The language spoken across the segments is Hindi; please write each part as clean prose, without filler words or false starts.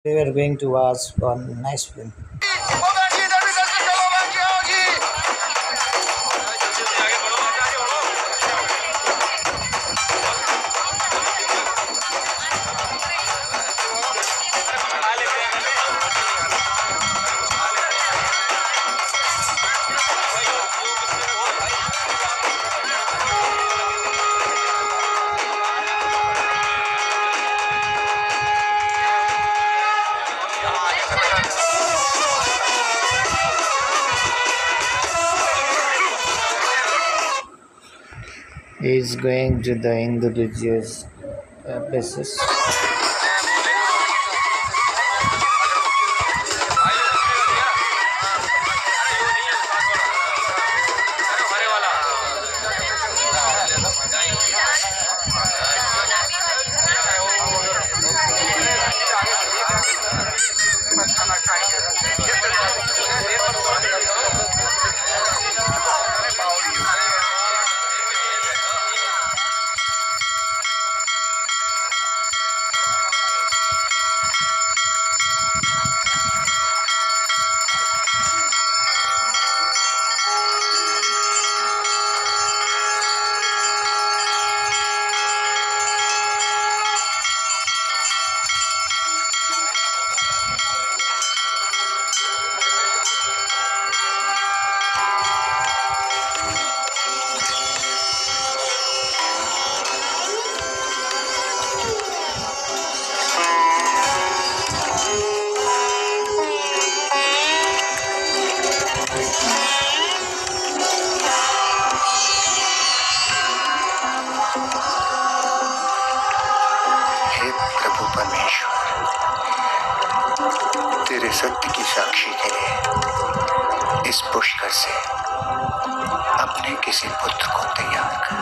We were going to watch one nice film. He is going to the Hindu religious places. प्रभु परमेश्वर, तेरे सत्य की साक्षी के लिए इस पुष्कर से अपने किसी पुत्र को तैयार कर।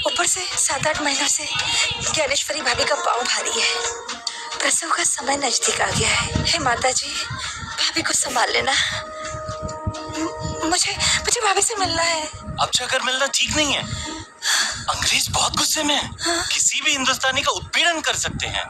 ऊपर से 7-8 महीनों से ज्ञानेश्वरी भाभी का पाँव भारी है। प्रसव का समय नजदीक आ गया है। हे माता जी, भाभी को संभाल लेना। मुझे मुझे भाभी से मिलना है। अब जाकर मिलना ठीक नहीं है। अंग्रेज बहुत गुस्से में है। हाँ? किसी भी हिंदुस्तानी का उत्पीड़न कर सकते हैं।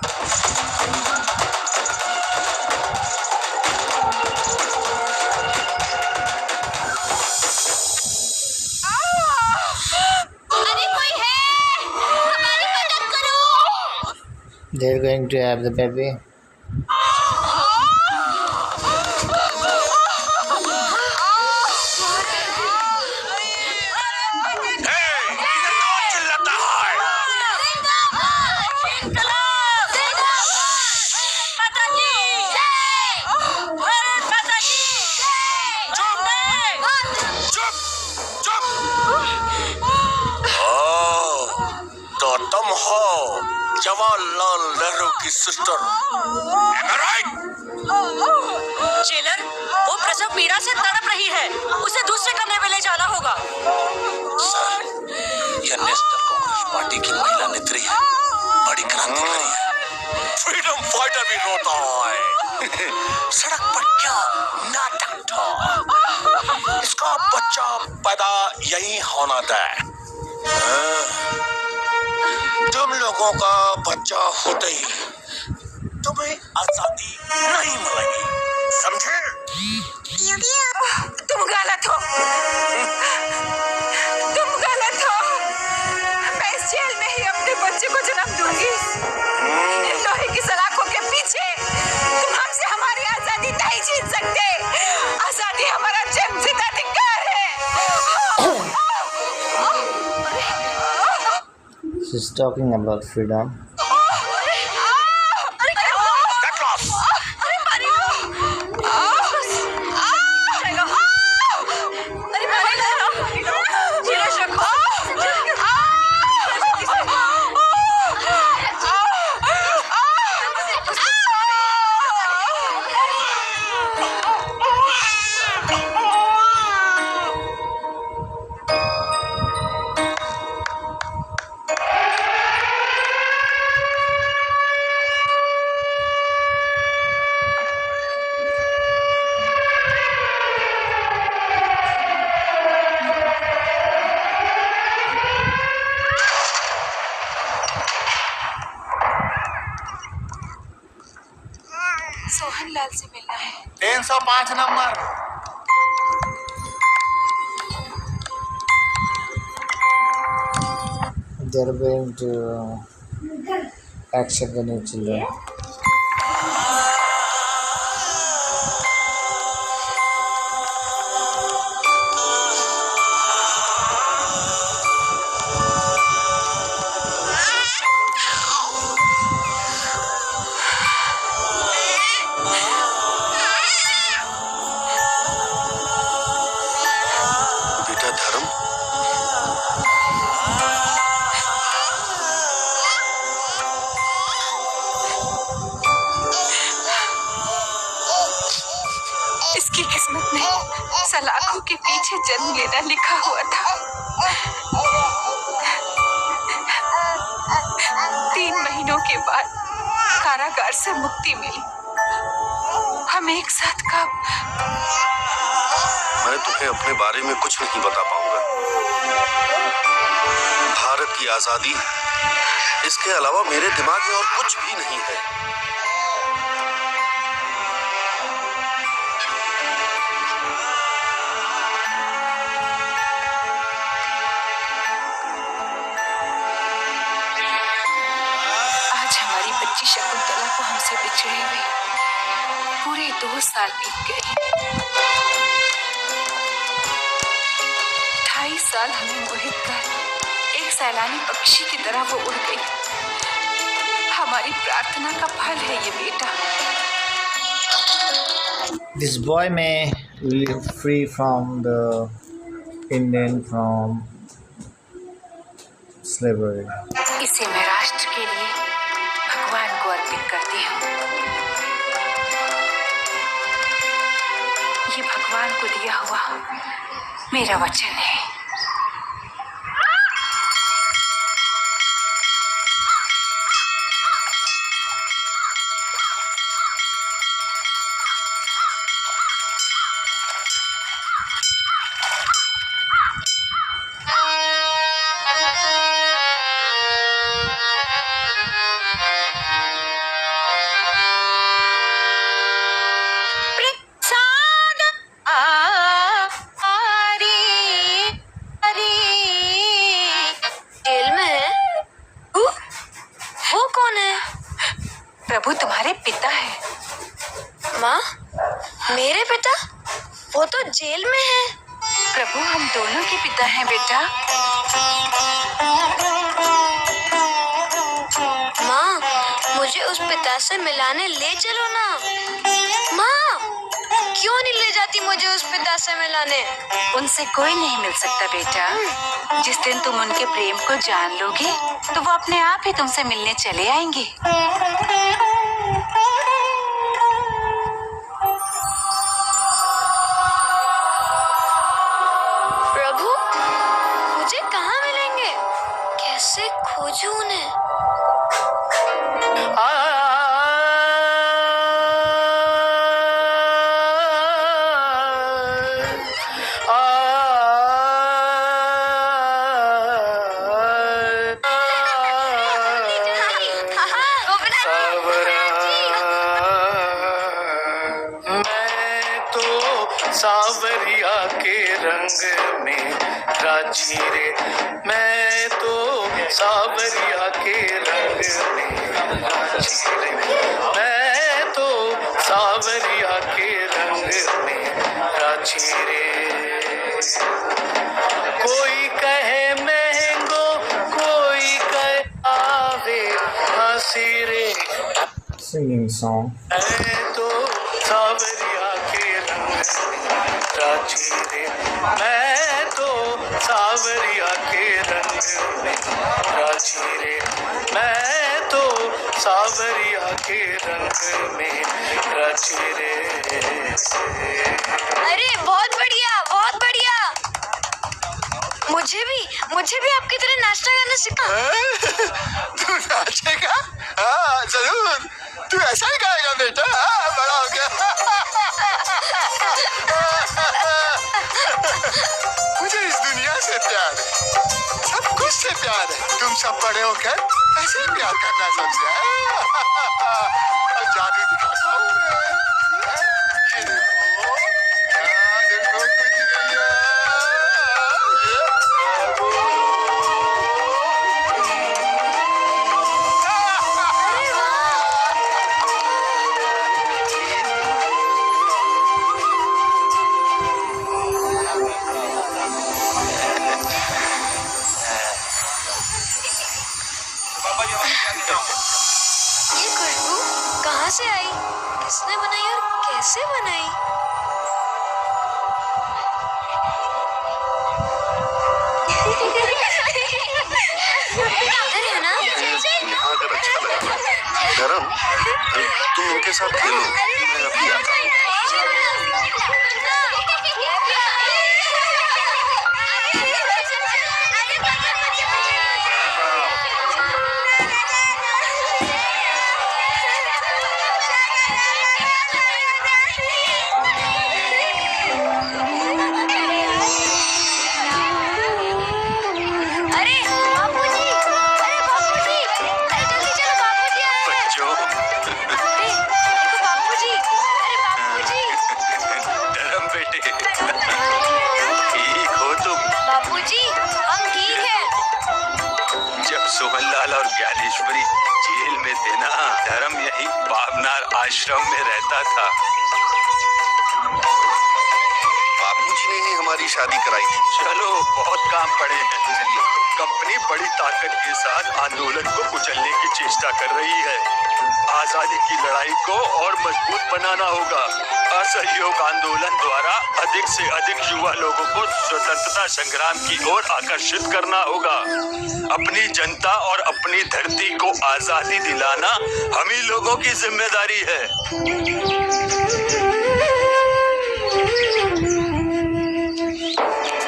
They're going to have the baby. तो तुम हो जवाहरलाल नेहरू की सिस्टर, जेलर, वो प्रसव पीड़ा से तड़प रही है। उसे दूसरे कमरे में ले जाना होगा। सर, यह नेशनल कांग्रेस पार्टी की महिला नेत्री है। बड़ी क्रांतिकारी है। फ्रीडम फाइटर भी रोता है। सड़क पर क्या नाटक था। इसका बच्चा पैदा यही होना था। तुम लोगों का बच्चा होते ही तुम्हें आजादी नहीं मिलेगी, समझे? तुम गलत हो। तुम गलत हो। मैं इस जेल में ही अपने बच्चे को जन्म दूंगी। इन लोहे की सलाखों के पीछे तुम हमसे हमारी आजादी नहीं छीन सकते। आजादी हमारा जन्मसिद्ध अधिकार है। She's talking about freedom. लाल से मिलना है। 305 number. They're going to accept the new children. बेटा धर्म, इसकी किस्मत में सलाखों के पीछे जन्म लेना लिखा हुआ था। 3 महीनों के बाद कारागार से मुक्ति मिली। हम एक साथ कब? मैं तुम्हें अपने बारे में कुछ नहीं बता पाऊंगा। भारत की आजादी, इसके अलावा मेरे दिमाग में और कुछ भी नहीं है। आज हमारी बच्ची शकुंतला को हमसे बिछड़े हुए पूरे 2 साल बीत गए। 2.5 साल हमें मोहित कर एक सैलानी पक्षी की तरह वो उड़ गई। हमारी प्रार्थना का फल है ये बेटा। This boy may live free from the Indian from slavery. इसे मैं राष्ट्र के लिए भगवान को अर्पित करती हूँ। ये भगवान को दिया हुआ मेरा वचन है। प्रभु तुम्हारे पिता है। माँ, मेरे पिता? वो तो जेल में है। प्रभु हम दोनों के पिता हैं बेटा। माँ, मुझे उस पिता से मिलाने ले चलो ना। माँ, क्यों नहीं ले जाती मुझे उस पिता से मिलाने? उनसे कोई नहीं मिल सकता बेटा। जिस दिन तुम उनके प्रेम को जान लोगे तो वो अपने आप ही तुमसे मिलने चले आएंगे। प्रभु, मुझे कहाँ मिलेंगे? कैसे खोजूं उन्हें? सावरिया के रंग में राजी रे, मैं तो सावरिया के रंग में राजी रे, मैं तो सावरिया के रंग में राजी रे। कोई कहे महंगो, कोई कहे आवे हंसी रे। Singing song. मैं तो सावरिया के रंग में राजी रे, मैं तो सावरिया के रंग में राजी रे, मैं तो सावरिया के रंग में राजी रे। अरे बहुत बढ़िया, बहुत बढ़िया। मुझे भी आपकी तरह नाश्ता करना सिखा। तू नाचेगा? हाँ जरूर, तू ऐसा ही गाएगा बेटा। बड़ा हो गया। मुझे इस दुनिया से प्यार है, सब कुछ से प्यार है। तुम सब बड़े होकर ऐसे ही प्यार करना सबसे। और जादू दिखाता हूँ। साथ खेलो, मैं अभी आता हूँ। अरे बापूजी, अरे बापूजी, अरे जल्दी चलो, बापूजी आ रहे हैं। बच्चों, अरे देखो बापूजी, अरे बापूजी। धर्म बेटे, ठीक हो तुम? बापूजी हम ठीक हैं। जब सोहनलाल और ज्ञानेश्वरी जेल में थे ना, धर्म यही पावनार आश्रम में रहता था। बापूजी ने ही हमारी शादी कराई थी। चलो, बहुत काम पड़े हैं, चलिए। कंपनी बड़ी ताकत के साथ आंदोलन को कुचलने की चेष्टा कर रही है। आजादी की लड़ाई को और मजबूत बनाना होगा। असहयोग आंदोलन द्वारा अधिक से अधिक युवा लोगों को स्वतंत्रता संग्राम की ओर आकर्षित करना होगा। अपनी जनता और अपनी धरती को आजादी दिलाना हम ही लोगों की जिम्मेदारी है।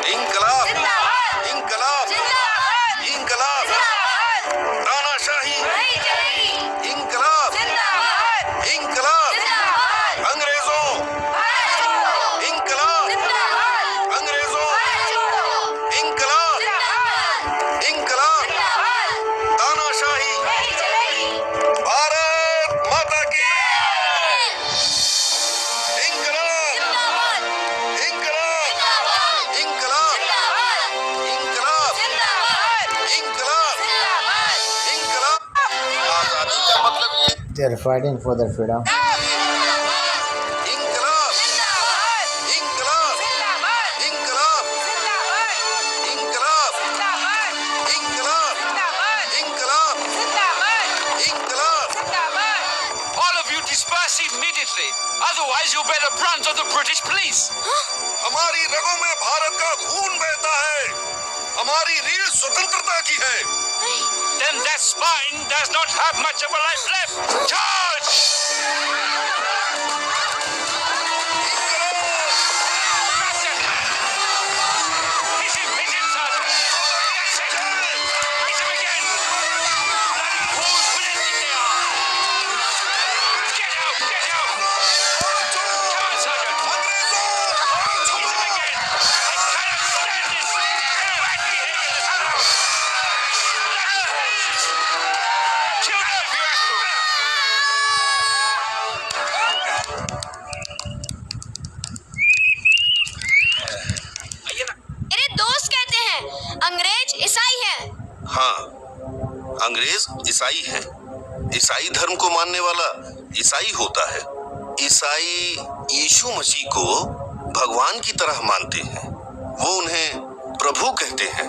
इंकलाब, इंकलाब, इंकलाब, तानाशाही, इंकलाब, इंकलाब, अंग्रेजों, इंकलाब, अंग्रेजों, इंकलाब, इंकलाब, तानाशाही, भारत माता की, इंकलाब, इंकलाब, इंकलाब, इंकलाब, इंकलाब, इंकलाब। आजादी का मतलब They are fighting for their freedom. Inquilab, Inquilab, Inquilab, Inquilab, Inquilab, Inquilab, Inquilab. All of you disperse immediately. Otherwise, you'll bear the brunt of the British police. हमारी रगों में भारत का खून बहता है। हमारी रीढ़ स्वतंत्रता की है। Then that spine does not have much of a life left. Charge! Hit him, Sergeant. That's it. Hit him again. Bloody fools, pathetic they are. Get out, get out. Come on, Sergeant. Hit him again. I cannot stand this. Back behavior. Kill them if you have to. मेरे दोस्त कहते हैं अंग्रेज ईसाई हैं। हाँ, अंग्रेज ईसाई है। ईसाई धर्म को मानने वाला ईसाई होता है। ईसाई यीशु मसीह को भगवान की तरह मानते हैं। वो उन्हें प्रभु कहते हैं।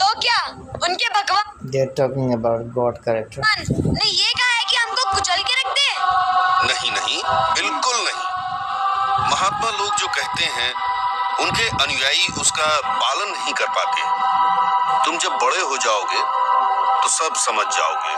तो क्या उनके भगवान They are talking about God character. ने ये कहा है कि हमको कुचल के रख दे? नहीं नहीं, बिल्कुल नहीं। महात्मा लोग जो कहते हैं उनके अनुयायी उसका पालन नहीं कर पाते। तुम जब बड़े हो जाओगे तो सब समझ जाओगे।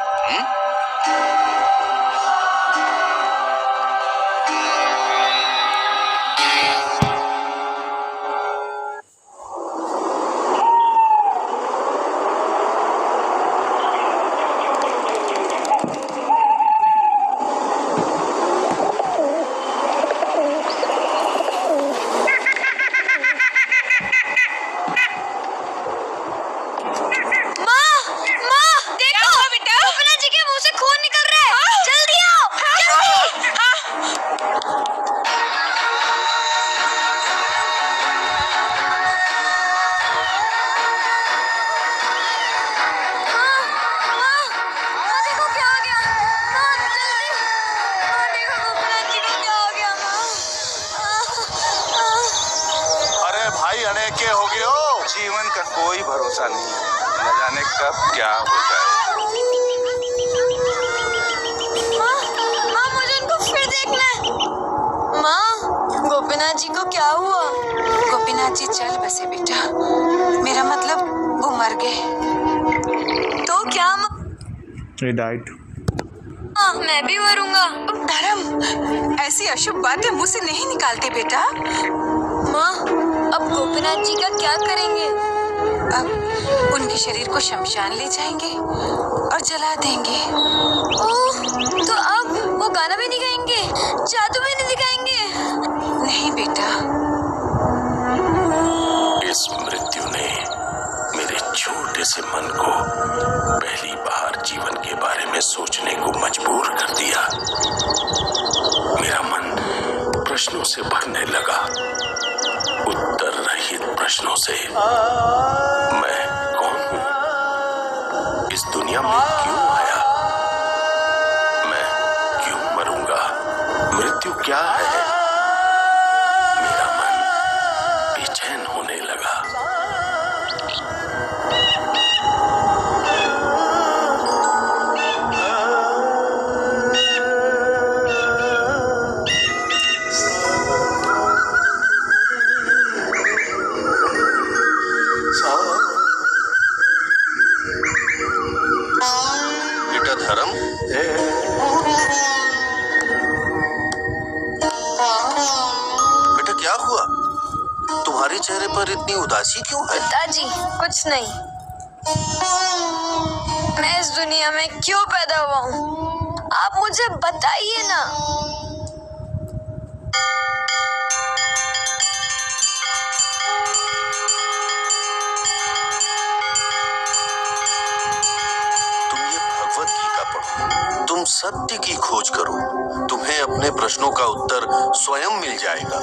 के हो गए हो। जीवन का कोई भरोसा नहीं, न जाने कब क्या हो जाए। माँ मुझे उनको फिर देखना है। माँ गोपीनाथ जी को क्या हुआ? गोपीनाथ जी चल बसे बेटा, मेरा मतलब वो मर गए। तो क्या He died. माँ? माँ, मैं भी मरूंगा। धर्म, ऐसी अशुभ बातें मुंह से नहीं निकालते बेटा। माँ, अब गोपीनाथ जी का क्या करेंगे? अब उनके शरीर को शमशान ले जाएंगे और जला देंगे। ओह, तो अब वो गाना भी नहीं गाएंगे, जादू भी नहीं दिखाएंगे? नहीं बेटा। इस मृत्यु ने मेरे छोटे से मन को पहली बार जीवन के बारे में सोचने को मजबूर कर दिया। मेरा मन प्रश्नों से भरने लगा, उत्तर रहित प्रश्नों से। मैं कौन हूँ? इस दुनिया में क्यों आया? मैं क्यों मरूंगा? मृत्यु क्या है? मेरा मन बेचैन होने लगा। बेटा धर्म, बेटा क्या हुआ? तुम्हारे चेहरे पर इतनी उदासी क्यों है? पिताजी, कुछ नहीं। मैं इस दुनिया में क्यों पैदा हुआ हूँ? आप मुझे बताइए ना। तुम ये भगवत गीता पढ़ो, तुम सत्य की खोज करो, तुम्हें अपने प्रश्नों का उत्तर स्वयं मिल जाएगा।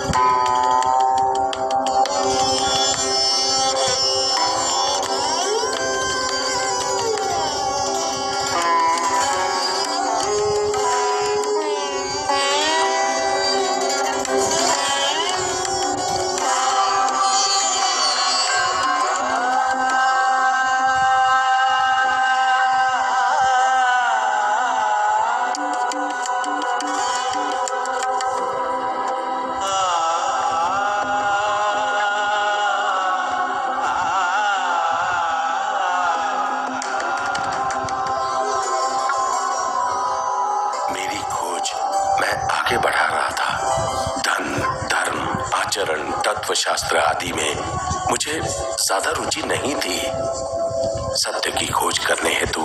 मेरी खोज मैं आगे बढ़ा रहा था। धन, धर्म, आचरण, तत्वशास्त्र आदि में मुझे ज्यादा रुचि नहीं थी। सत्य की खोज करने हेतु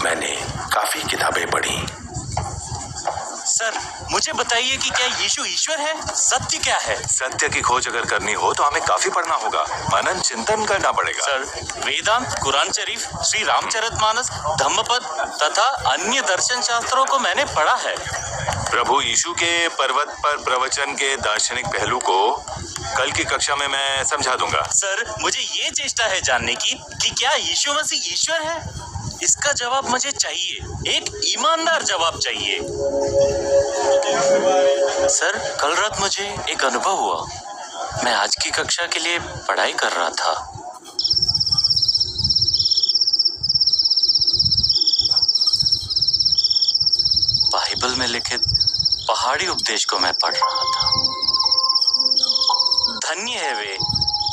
मैंने काफी किताबें पढ़ी। सर, मुझे बताइए कि क्या यीशु ईश्वर है? सत्य क्या है? सत्य की खोज अगर करनी हो तो हमें काफी पढ़ना होगा, मनन चिंतन करना पड़ेगा। सर, वेदांत, कुरान शरीफ, श्री रामचरितमानस, धम्मपद तथा अन्य दर्शन शास्त्रों को मैंने पढ़ा है। प्रभु यीशु के पर्वत पर प्रवचन के दार्शनिक पहलू को कल की कक्षा में मैं समझा दूंगा। सर, मुझे ये चेष्टा है जानने की कि क्या यीशु मसीह ईश्वर है? इसका जवाब मुझे चाहिए, एक ईमानदार जवाब चाहिए। सर, कल रात मुझे एक अनुभव हुआ। मैं आज की कक्षा के लिए पढ़ाई कर रहा था। बाइबल में लिखित पहाड़ी उपदेश को मैं पढ़ रहा था। धन्य है वे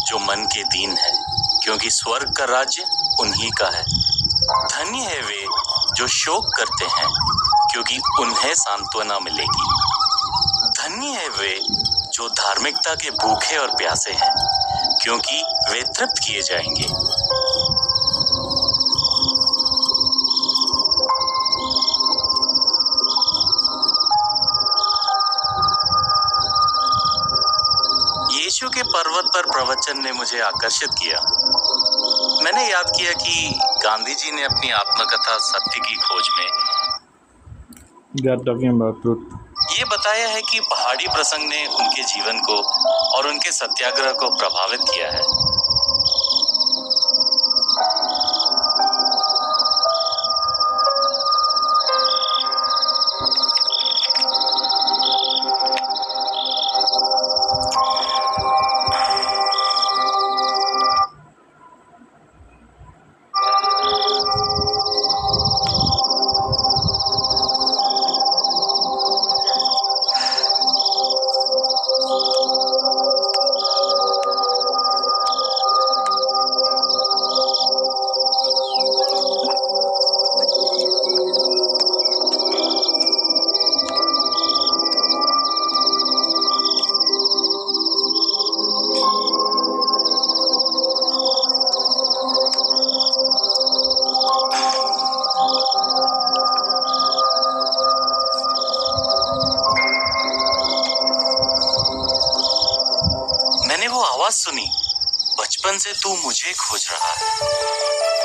जो मन के दीन है, क्योंकि स्वर्ग का राज्य उन्हीं का है। धन्य है वे जो शोक करते हैं, क्योंकि उन्हें सांत्वना मिलेगी। धन्य है वे जो धार्मिकता के भूखे और प्यासे हैं, क्योंकि वे तृप्त किए जाएंगे। यीशु के पर्वत पर प्रवचन ने मुझे आकर्षित किया। मैंने याद किया कि गांधी जी ने अपनी आत्मकथा सत्य की खोज में ये बताया है कि पहाड़ी प्रसंग ने उनके जीवन को और उनके सत्याग्रह को प्रभावित किया है। आवाज सुनी। बचपन से तू मुझे खोज रहा है।